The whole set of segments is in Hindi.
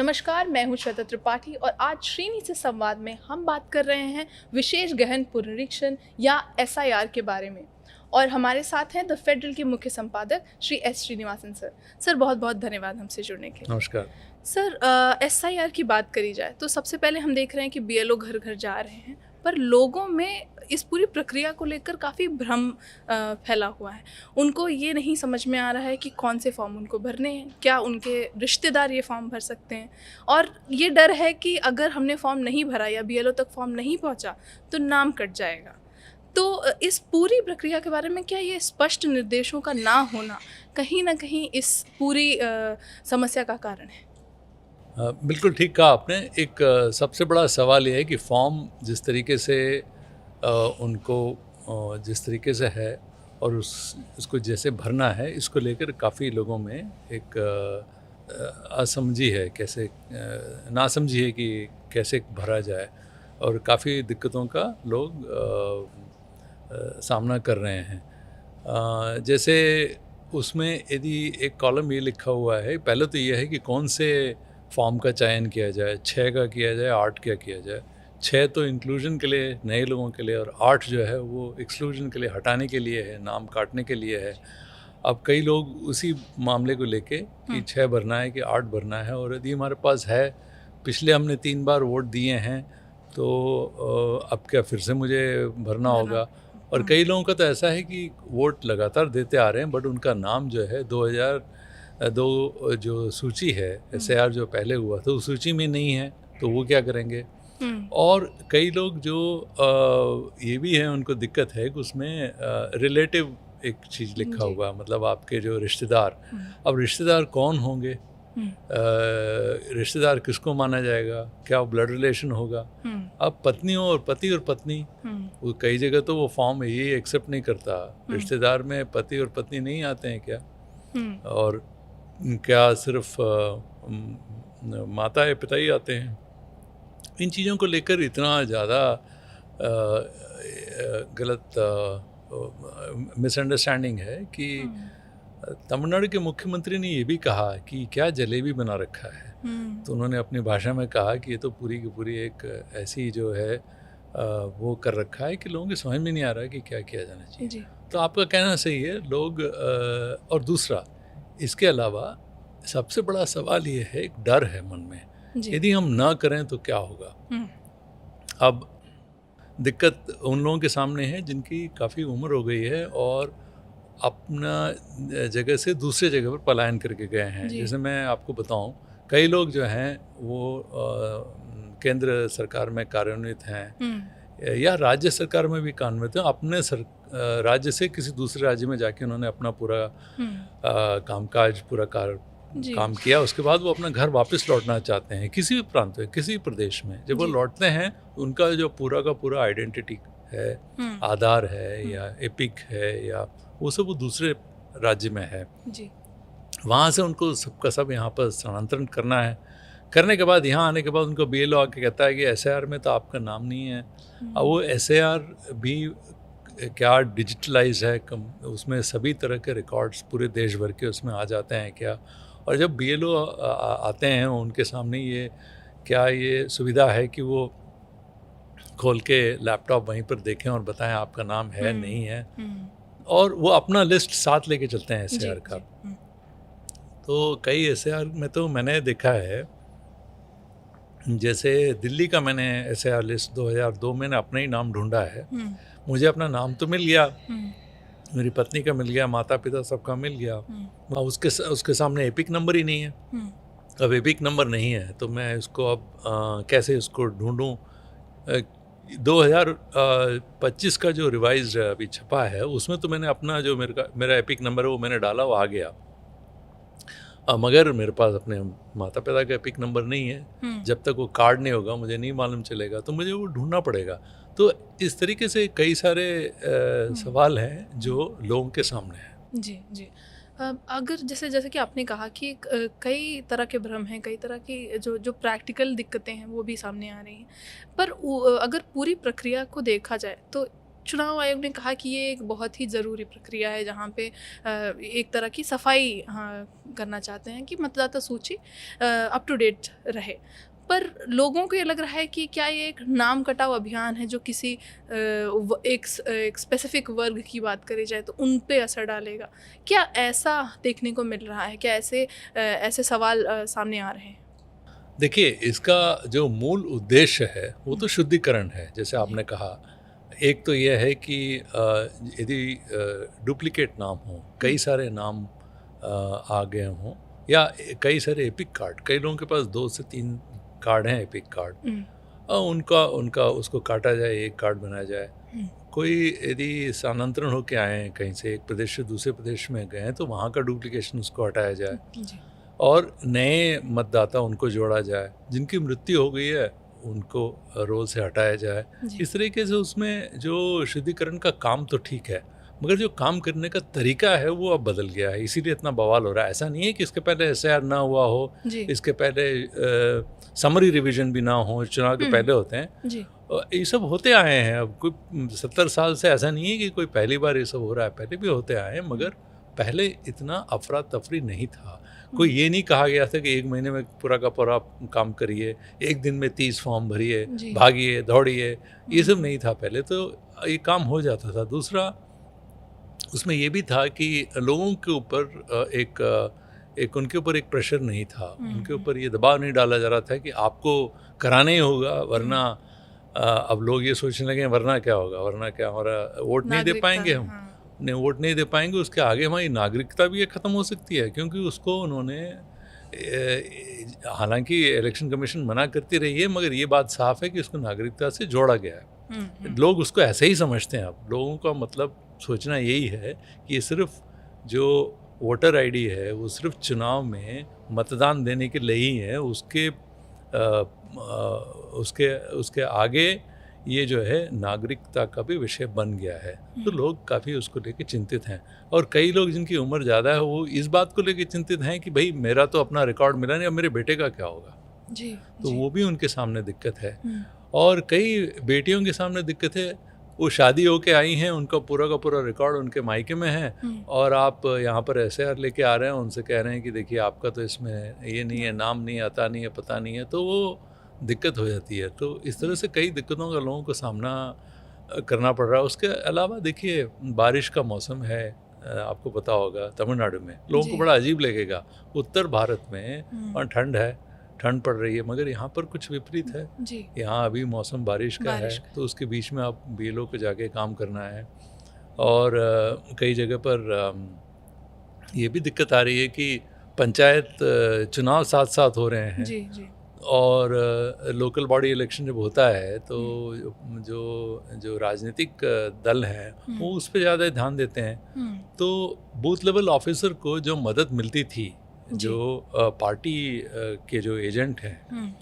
नमस्कार, मैं हूं श्वेता त्रिपाठी और आज श्रीनी से संवाद में हम बात कर रहे हैं विशेष गहन पुनरीक्षण या एसआईआर के बारे में। और हमारे साथ हैं द फेडरल के मुख्य संपादक Shri S Srinivasan sir. Sir, बहुत बहुत धन्यवाद हमसे जुड़ने के लिए। नमस्कार सर, एसआईआर की बात करी जाए तो सबसे पहले हम देख रहे हैं कि बीएलओ घर घर जा रहे हैं, पर लोगों में इस पूरी प्रक्रिया को लेकर काफ़ी भ्रम फैला हुआ है। उनको ये नहीं समझ में आ रहा है कि कौन से फॉर्म उनको भरने हैं, क्या उनके रिश्तेदार ये फॉर्म भर सकते हैं, और ये डर है कि अगर हमने फॉर्म नहीं भरा या बीएलओ तक फॉर्म नहीं पहुंचा तो नाम कट जाएगा। तो इस पूरी प्रक्रिया के बारे में क्या ये स्पष्ट निर्देशों का ना होना कहीं ना कहीं इस पूरी समस्या का कारण है? बिल्कुल ठीक कहा आपने। एक सबसे बड़ा सवाल ये है कि फॉर्म जिस तरीके से उनको जिस तरीके से है और उसको जैसे भरना है, इसको लेकर काफ़ी लोगों में एक असमझी है, कैसे नासमझी है कि कैसे भरा जाए, और काफ़ी दिक्कतों का लोग सामना कर रहे हैं। जैसे उसमें यदि एक कॉलम ये लिखा हुआ है, पहले तो ये है कि कौन से फॉर्म का चयन किया जाए, 6 का किया जाए, 8 का किया जाए। 6 तो इंक्लूजन के लिए, नए लोगों के लिए, और 8 जो है वो एक्सक्लूजन के लिए, हटाने के लिए है, नाम काटने के लिए है। अब कई लोग उसी मामले को लेके कि 6 भरना है कि 8 भरना है, और यदि हमारे पास है, पिछले हमने 3 बार वोट दिए हैं, तो अब क्या फिर से मुझे भरना होगा। और कई लोगों का तो ऐसा है कि वोट लगातार देते आ रहे हैं, बट उनका नाम जो है 2002 जो सूची है, एसआईआर जो पहले हुआ था, उस सूची में नहीं है, तो वो क्या करेंगे। और कई लोग जो ये भी है, उनको दिक्कत है कि उसमें रिलेटिव एक चीज़ लिखा हुआ, मतलब आपके जो रिश्तेदार। अब रिश्तेदार कौन होंगे, रिश्तेदार किसको माना जाएगा, क्या ब्लड रिलेशन होगा। अब पत्नियों और पति और पत्नी, वो कई जगह तो वो फॉर्म यही एक्सेप्ट नहीं करता, रिश्तेदार में पति और पत्नी नहीं आते हैं क्या, और क्या सिर्फ माता या पिता ही आते हैं। इन चीज़ों को लेकर इतना ज़्यादा गलत मिसअंडरस्टैंडिंग है कि तमिलनाडु के मुख्यमंत्री ने ये भी कहा कि क्या जलेबी बना रखा है। तो उन्होंने अपनी भाषा में कहा कि ये तो पूरी की पूरी एक ऐसी जो है वो कर रखा है कि लोगों की समझ में नहीं आ रहा है कि क्या किया जाना चाहिए। तो आपका कहना सही है। लोग और दूसरा, इसके अलावा सबसे बड़ा सवाल ये है, एक डर है मन में, यदि हम ना करें तो क्या होगा। अब दिक्कत उन लोगों के सामने है जिनकी काफ़ी उम्र हो गई है और अपना जगह से दूसरे जगह पर पलायन करके गए हैं। जैसे मैं आपको बताऊं, कई लोग जो हैं वो केंद्र सरकार में कार्यान्वित हैं या राज्य सरकार में भी कार्यान्वित हैं। अपने राज्य से किसी दूसरे राज्य में जाके उन्होंने अपना पूरा कामकाज पूरा काम किया। उसके बाद वो अपना घर वापस लौटना चाहते हैं, किसी भी प्रांत में, किसी भी प्रदेश में। जब वो लौटते हैं, उनका जो पूरा का पूरा आइडेंटिटी है, आधार है या एपिक है, या वो सब वो दूसरे राज्य में है जी। वहाँ से उनको सबका सब यहाँ पर स्थानांतरण करना है। करने के बाद यहाँ आने के बाद उनको बीएलओ आके कहता है कि एसआईआर में तो आपका नाम नहीं है। अब वो एसआईआर भी क्या डिजिटलाइज है, उसमें सभी तरह के रिकॉर्ड्स पूरे देश भर के उसमें आ जाते हैं क्या। और जब बीएलओ आते हैं, उनके सामने ये क्या ये सुविधा है कि वो खोल के लैपटॉप वहीं पर देखें और बताएं आपका नाम है नहीं है, और वो अपना लिस्ट साथ लेके चलते हैं एसआईआर का। तो कई एसआईआर में तो मैंने देखा है, जैसे दिल्ली का मैंने एसआईआर लिस्ट 2002 में अपना ही नाम ढूंढा है। मुझे अपना नाम तो मिल गया, मेरी पत्नी का मिल गया, माता पिता सबका मिल गया, उसके सामने एपिक नंबर ही नहीं है। अब एपिक नंबर नहीं है तो मैं इसको अब कैसे इसको ढूंढूं। 2025 का जो रिवाइज अभी छपा है, उसमें तो मैंने अपना जो मेरा एपिक नंबर है वो मैंने डाला, वो आ गया। मगर मेरे पास अपने माता पिता का एपिक नंबर नहीं है। जब तक वो कार्ड नहीं होगा मुझे नहीं मालूम चलेगा, तो मुझे वो ढूंढना पड़ेगा। तो इस तरीके से कई सारे सवाल हैं जो लोगों के सामने हैं। जी जी। अगर जैसे कि आपने कहा कि कई तरह के भ्रम हैं, कई तरह की जो प्रैक्टिकल दिक्कतें हैं वो भी सामने आ रही हैं, पर अगर पूरी प्रक्रिया को देखा जाए तो चुनाव आयोग ने कहा कि ये एक बहुत ही ज़रूरी प्रक्रिया है जहाँ पे एक तरह की सफाई करना चाहते हैं कि मतदाता सूची अप टू डेट रहे। पर लोगों को ये लग रहा है कि क्या ये एक नाम कटाव अभियान है जो किसी एक स्पेसिफिक वर्ग की बात करी जाए तो उन पे असर डालेगा। क्या ऐसा देखने को मिल रहा है? क्या ऐसे सवाल सामने आ रहे हैं? देखिए, इसका जो मूल उद्देश्य है वो तो शुद्धिकरण है, जैसे आपने कहा। एक तो यह है कि यदि डुप्लीकेट नाम हो, कई सारे नाम आ गए हों, या कई सारे एपिक कार्ड, कई लोगों के पास 2 से 3 कार्ड हैं एपिक कार्ड, और उनका उसको काटा जाए, एक कार्ड बनाया जाए। कोई यदि स्थानांतरण होकर आए हैं कहीं से, एक प्रदेश से दूसरे प्रदेश में गए हैं, तो वहाँ का डुप्लीकेशन उसको हटाया जाए और नए मतदाता उनको जोड़ा जाए। जिनकी मृत्यु हो गई है उनको रोल से हटाया जाए। इस तरीके से उसमें जो शुद्धिकरण का काम तो ठीक है, मगर जो काम करने का तरीका है वो अब बदल गया है, इसीलिए इतना बवाल हो रहा है। ऐसा नहीं है कि इसके पहले SIR ना हुआ हो, इसके पहले समरी रिवीजन भी ना हो, चुनाव के पहले होते हैं, ये सब होते आए हैं। अब कोई 70 साल से ऐसा नहीं है कि कोई पहली बार ये सब हो रहा है, पहले भी होते आए हैं, मगर पहले इतना अफरा तफरी नहीं था। कोई ये नहीं कहा गया था कि 1 महीने में पूरा का पूरा काम करिए, 1 दिन में 30 फॉर्म भरिए, भागिए दौड़िए, ये सब नहीं था पहले, तो ये काम हो जाता था। दूसरा, उसमें ये भी था कि लोगों के ऊपर एक उनके ऊपर एक प्रेशर नहीं था, उनके ऊपर ये दबाव नहीं डाला जा रहा था कि आपको कराना ही होगा, वरना अब लोग ये सोचने लगे वरना क्या होगा, वरना क्या, हमारा वोट नहीं दे पाएंगे, हम नहीं वोट नहीं दे पाएंगे, उसके आगे हमारी नागरिकता भी ख़त्म हो सकती है। क्योंकि उसको उन्होंने, हालांकि इलेक्शन कमीशन मना करती रही है, मगर ये बात साफ है कि उसको नागरिकता से जोड़ा गया है। लोग उसको ऐसे ही समझते हैं। अब लोगों का मतलब सोचना यही है कि ये सिर्फ जो वोटर आईडी है वो सिर्फ चुनाव में मतदान देने के लिए ही है, उसके आगे ये जो है नागरिकता का भी विषय बन गया है। तो लोग काफ़ी उसको लेके चिंतित हैं, और कई लोग जिनकी उम्र ज़्यादा है वो इस बात को लेके चिंतित हैं कि भाई मेरा तो अपना रिकॉर्ड मिला नहीं, अब मेरे बेटे का क्या होगा। तो वो भी उनके सामने दिक्कत है। और कई बेटियों के सामने दिक्कत है, वो शादी होके आई हैं, उनका पूरा का पूरा रिकॉर्ड उनके मायके में है, और आप यहाँ पर SIR लेके आ रहे हैं, उनसे कह रहे हैं कि देखिए आपका तो इसमें ये नहीं है, नाम नहीं आता, नहीं है, पता नहीं है, तो वो दिक्कत हो जाती है। तो इस तरह से कई दिक्कतों का लोगों को सामना करना पड़ रहा है। उसके अलावा देखिए, बारिश का मौसम है, आपको पता होगा तमिलनाडु में लोगों को बड़ा अजीब लगेगा। उत्तर भारत में और ठंड पड़ रही है, मगर यहाँ पर कुछ विपरीत है। यहाँ अभी मौसम बारिश का है, तो उसके बीच में आप BLO को जाके काम करना है। और कई जगह पर ये भी दिक्कत आ रही है कि पंचायत चुनाव साथ साथ हो रहे हैं, और लोकल बॉडी इलेक्शन जब होता है तो जो राजनीतिक दल हैं वो उस पर ज़्यादा ध्यान देते हैं। तो बूथ लेवल ऑफिसर को जो मदद मिलती थी, जो पार्टी के जो एजेंट हैं,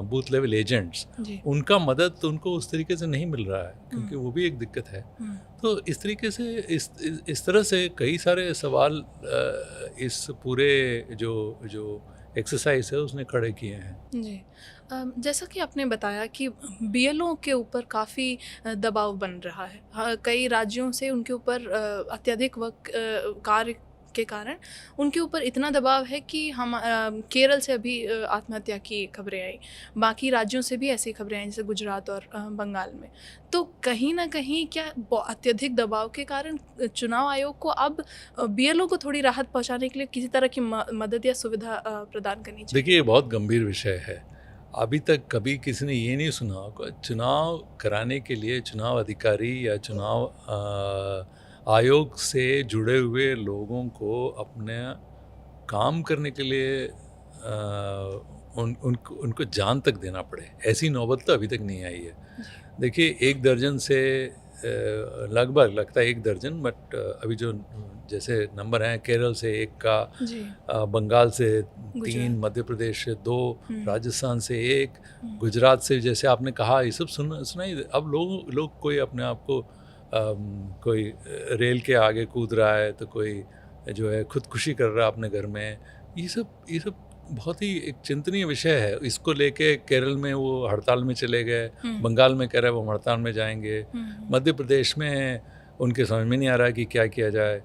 बूथ लेवल एजेंट्स, उनका मदद तो उनको उस तरीके से नहीं मिल रहा है, क्योंकि वो भी एक दिक्कत है। तो इस तरीके से इस तरह से कई सारे सवाल इस पूरे जो एक्सरसाइज है उसने खड़े किए हैं। जी, जैसा कि आपने बताया कि BLO के ऊपर काफ़ी दबाव बन रहा है। कई राज्यों से उनके ऊपर अत्यधिक कार्य के कारण उनके ऊपर इतना दबाव है कि हम केरल से अभी आत्महत्या की खबरें आई, बाकी राज्यों से भी ऐसी खबरें आई जैसे गुजरात और बंगाल में। तो कहीं ना कहीं क्या अत्यधिक दबाव के कारण चुनाव आयोग को अब BLO को थोड़ी राहत पहुंचाने के लिए किसी तरह की मदद या सुविधा प्रदान करनी चाहिए? देखिए, ये बहुत गंभीर विषय है। अभी तक कभी किसी ने ये नहीं सुना चुनाव कराने के लिए चुनाव अधिकारी या चुनाव आयोग से जुड़े हुए लोगों को अपने काम करने के लिए उनको जान तक देना पड़े, ऐसी नौबत तो अभी तक नहीं आई है। देखिए, 1 दर्जन से लगभग लगता है 1 दर्जन, बट अभी जो जैसे नंबर हैं, केरल से 1 का, बंगाल से 3, मध्य प्रदेश से 2, राजस्थान से 1, गुजरात से, जैसे आपने कहा, ये सब सुनाई। अब लोग कोई अपने आप को कोई रेल के आगे कूद रहा है, तो कोई जो है खुदकुशी कर रहा है अपने घर में। ये सब बहुत ही एक चिंतनीय विषय है। इसको लेके केरल में वो हड़ताल में चले गए, बंगाल में कह रहे हैं वो हड़ताल में जाएंगे, मध्य प्रदेश में उनके समझ में नहीं आ रहा कि क्या किया जाए,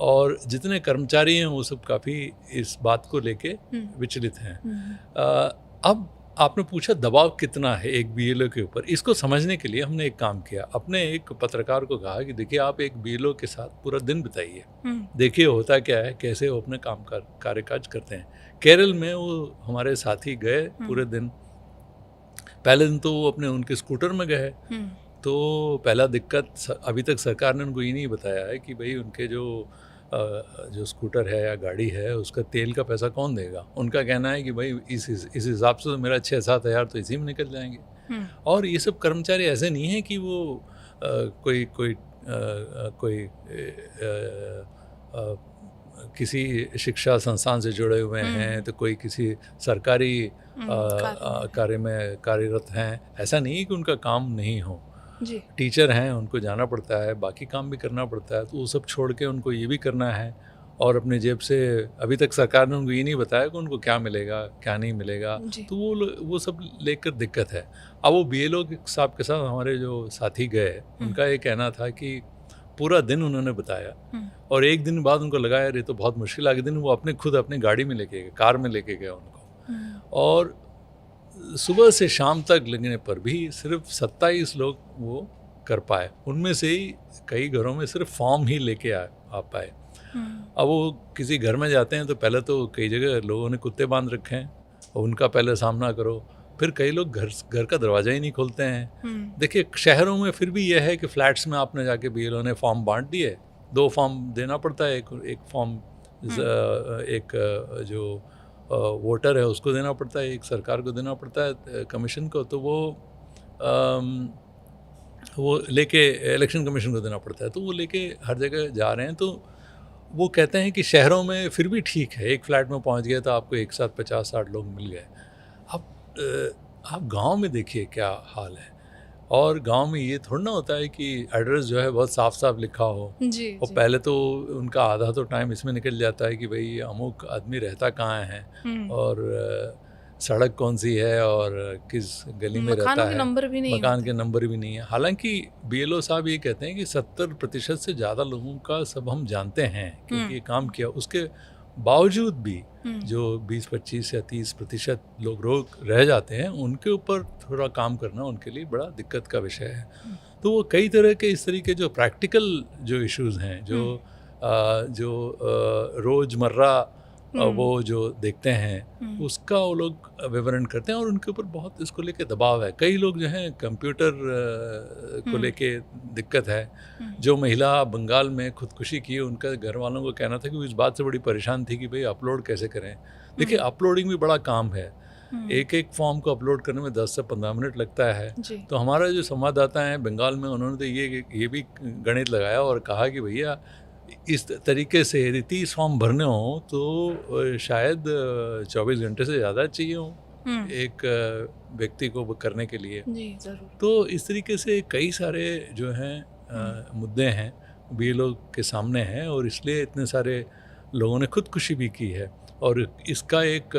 और जितने कर्मचारी हैं वो सब काफ़ी इस बात को लेके विचलित हैं। अब आपने पूछा दबाव कितना है एक बीएलओ के ऊपर, इसको समझने के लिए हमने एक काम किया। अपने एक पत्रकार को कहा कि देखिए आप एक बीएलओ के साथ पूरा दिन बिताइए, देखिए होता क्या है, कैसे वो अपने काम कार्यकाज करते हैं। केरल में वो हमारे साथी गए पूरे दिन। पहले दिन तो वो अपने उनके स्कूटर में गए, तो पहला दिक्कत अभी तक सरकार ने उनको ये नहीं बताया है कि भाई उनके जो स्कूटर है या गाड़ी है उसका तेल का पैसा कौन देगा। उनका कहना है कि भाई इस हिसाब से तो मेरा 6-7 हज़ार तो इसी में निकल जाएंगे। और ये सब कर्मचारी ऐसे नहीं हैं कि वो कोई किसी शिक्षा संस्थान से जुड़े हुए हैं, तो कोई किसी सरकारी कार्य में कार्यरत हैं। ऐसा नहीं है कि उनका काम नहीं हो, जी। टीचर हैं, उनको जाना पड़ता है, बाकी काम भी करना पड़ता है, तो वो सब छोड़ के उनको ये भी करना है। और अपने जेब से अभी तक सरकार ने उनको ये नहीं बताया कि उनको क्या मिलेगा क्या नहीं मिलेगा, तो वो सब लेकर दिक्कत है। अब वो बीएलओ साहब के साथ हमारे जो साथी गए, उनका ये कहना था कि पूरा दिन उन्होंने बताया, और एक दिन बाद उनको लगा यार ये तो बहुत मुश्किल आ गया। दिन वो खुद अपनी गाड़ी में लेके गए, कार में लेके गए उनको, और सुबह से शाम तक लगने पर भी सिर्फ 27 लोग वो कर पाए। उनमें से ही कई घरों में सिर्फ फॉर्म ही लेके आ पाए। अब वो किसी घर में जाते हैं तो पहले तो कई जगह लोगों ने कुत्ते बांध रखे हैं, और उनका पहले सामना करो। फिर कई लोग घर का दरवाज़ा ही नहीं खोलते हैं। देखिए शहरों में फिर भी यह है कि फ्लैट्स में आपने जाके बीएलओ ने फॉर्म बांट दिए, 2 फॉर्म देना पड़ता है, एक फॉर्म एक जो वोटर है उसको देना पड़ता है, एक सरकार को देना पड़ता है कमीशन को, तो वो लेके इलेक्शन कमीशन को देना पड़ता है, तो वो लेके हर जगह जा रहे हैं। तो वो कहते हैं कि शहरों में फिर भी ठीक है, एक फ्लैट में पहुंच गए तो आपको एक साथ 50-60 लोग मिल गए। अब आप गांव में देखिए क्या हाल है, और गांव में ये थोड़ा ना होता है कि एड्रेस जो है बहुत साफ साफ लिखा हो। जी, और पहले तो उनका आधा तो टाइम इसमें निकल जाता है कि भाई अमुक आदमी रहता कहाँ है, और सड़क कौन सी है, और किस गली में रहता है, मकान के नंबर भी नहीं है। हालांकि बीएलओ साहब ये कहते हैं कि 70% से ज़्यादा लोगों का सब हम जानते हैं क्योंकि ये काम किया। उसके बावजूद भी जो 20-25 या 30% लोग रह जाते हैं, उनके ऊपर थोड़ा काम करना उनके लिए बड़ा दिक्कत का विषय है। तो वो कई तरह के इस तरीके जो प्रैक्टिकल जो इश्यूज़ हैं, जो रोज़मर्रा वो जो देखते हैं उसका वो लोग विवरण करते हैं, और उनके ऊपर बहुत इसको लेके दबाव है। कई लोग जो हैं कंप्यूटर को लेके दिक्कत है। जो महिला बंगाल में खुदकुशी की, उनका घर वालों को कहना था कि वो इस बात से बड़ी परेशान थी कि भाई अपलोड कैसे करें। देखिए अपलोडिंग भी बड़ा काम है, एक फॉर्म को अपलोड करने में 10 से 15 मिनट लगता है। तो हमारा जो संवाददाता हैं बंगाल में, उन्होंने तो ये भी गणित लगाया और कहा कि भैया इस तरीके से यदि 30 फॉर्म भरने हों तो शायद 24 घंटे से ज़्यादा चाहिए हों एक व्यक्ति को करने के लिए। जी ज़रूर। तो इस तरीके से कई सारे जो हैं मुद्दे हैं बीएलओ के सामने हैं, और इसलिए इतने सारे लोगों ने खुदकुशी भी की है, और इसका एक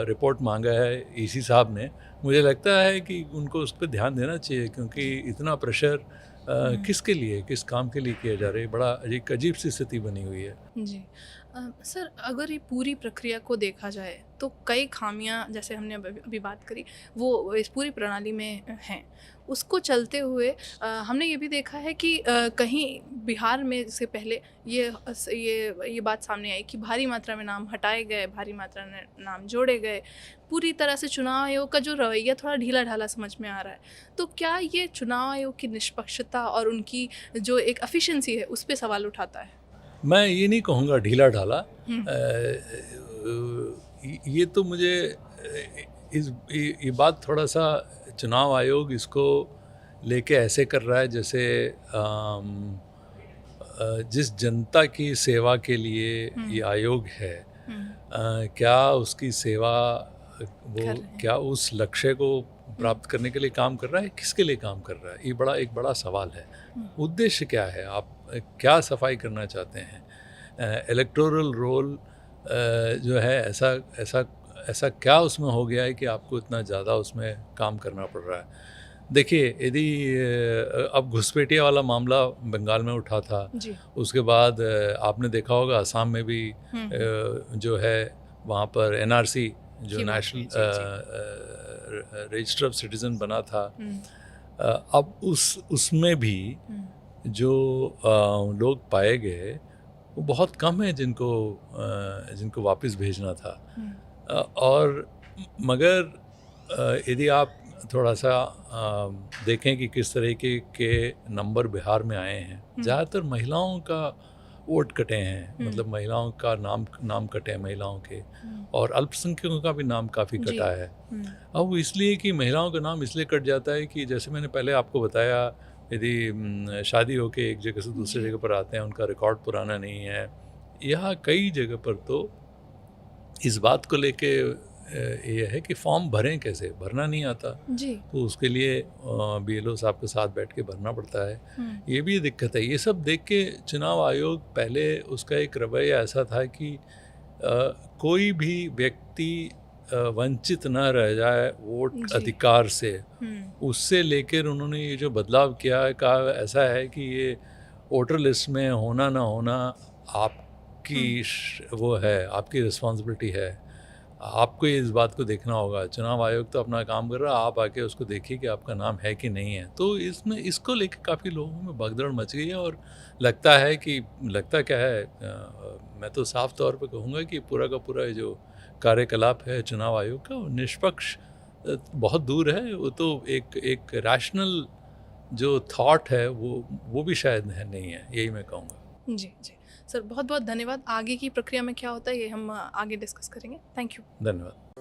रिपोर्ट मांगा है ईसी साहब ने। मुझे लगता है कि उनको उस पर ध्यान देना चाहिए, क्योंकि इतना प्रेशर किसके लिए, किस काम के लिए किया जा रहा है, बड़ा अजीब सी स्थिति बनी हुई है। जी सर, अगर ये पूरी प्रक्रिया को देखा जाए तो कई खामियां, जैसे हमने अभी बात करी, वो इस पूरी प्रणाली में हैं। उसको चलते हुए हमने ये भी देखा है कि कहीं बिहार में से पहले ये बात सामने आई कि भारी मात्रा में नाम हटाए गए, भारी मात्रा में नाम जोड़े गए। पूरी तरह से चुनाव आयोग का जो रवैया थोड़ा ढीला ढाला समझ में आ रहा है। तो क्या ये चुनाव आयोग की निष्पक्षता और उनकी जो एक एफिशिएंसी है उस पर सवाल उठाता है? मैं ये नहीं कहूँगा ढीला ढाला, ये तो मुझे ये बात थोड़ा सा चुनाव आयोग इसको लेके ऐसे कर रहा है जैसे जिस जनता की सेवा के लिए ये आयोग है, क्या उसकी सेवा वो क्या उस लक्ष्य को प्राप्त करने के लिए काम कर रहा है, किसके लिए काम कर रहा है, ये एक बड़ा सवाल है। उद्देश्य क्या है, आप क्या सफाई करना चाहते हैं। इलेक्टोरल रोल जो है ऐसा ऐसा क्या उसमें हो गया है कि आपको इतना ज़्यादा उसमें काम करना पड़ रहा है? देखिए, यदि अब घुसपैठिया वाला मामला बंगाल में उठा था, जी। उसके बाद आपने देखा होगा असम में भी जो है वहाँ पर एनआरसी जो की बात नेशनल हुई, जी, रजिस्टर ऑफ सिटीजन बना था, अब उसमें भी जो लोग पाए गए वो बहुत कम है जिनको वापस भेजना था। और मगर यदि आप थोड़ा सा देखें कि किस तरीके के नंबर बिहार में आए हैं, ज़्यादातर महिलाओं का वोट कटे हैं, मतलब महिलाओं का नाम कटे हैं महिलाओं के, और अल्पसंख्यकों का भी नाम काफ़ी कटा है। अब वो इसलिए कि महिलाओं का नाम इसलिए कट जाता है कि जैसे मैंने पहले आपको बताया, यदि शादी होके एक जगह से दूसरी जगह पर आते हैं, उनका रिकॉर्ड पुराना नहीं है। यहाँ कई जगह पर तो इस बात को लेके ये है कि फॉर्म भरें कैसे, भरना नहीं आता जी। तो उसके लिए बीएलओ साहब के साथ बैठ के भरना पड़ता है। ये भी दिक्कत है। ये सब देख के चुनाव आयोग पहले उसका एक रवैया ऐसा था कि कोई भी व्यक्ति वंचित न रह जाए वोट अधिकार से, उससे लेकर उन्होंने ये जो बदलाव किया है, कहा ऐसा है कि ये वोटर लिस्ट में होना ना होना आपकी वो है, आपकी रिस्पॉन्सिबिलिटी है, आपको इस बात को देखना होगा। चुनाव आयोग तो अपना काम कर रहा है, आप आके उसको देखिए कि आपका नाम है कि नहीं है। तो इसमें इसको लेकर काफ़ी लोगों में भगदड़ मच गई है, और लगता क्या है, मैं तो साफ तौर पे कहूँगा कि पूरा का पूरा जो कार्यकलाप है चुनाव आयोग का, वो निष्पक्ष बहुत दूर है। वो तो एक रैशनल जो थॉट है वो भी शायद नहीं है, यही मैं कहूँगा। जी जी सर, बहुत बहुत धन्यवाद। आगे की प्रक्रिया में क्या होता है ये हम आगे डिस्कस करेंगे। Thank you. धन्यवाद।